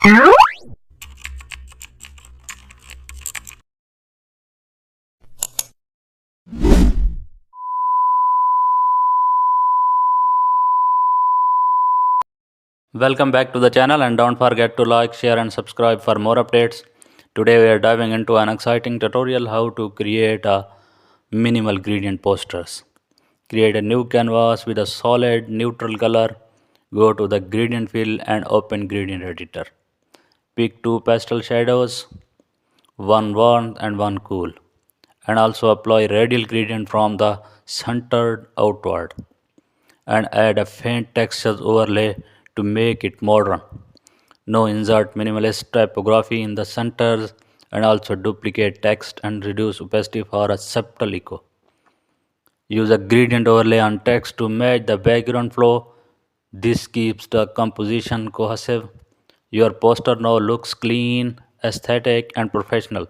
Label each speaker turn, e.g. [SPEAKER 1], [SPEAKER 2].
[SPEAKER 1] Welcome back to the channel, and don't forget to like, share and subscribe for more updates. Today we are diving into an exciting tutorial how to create a minimal gradient posters. Create a new canvas with a solid neutral color. Go to the gradient field and open gradient editor. Pick two pastel shadows, one warm and one cool, and also apply radial gradient from the center outward, and add a faint textures overlay to make it modern. Now insert minimalist typography in the centers and also duplicate text and reduce opacity for a subtle echo. Use a gradient overlay on text to match the background flow. This keeps the composition cohesive. Your poster now looks clean, aesthetic and professional.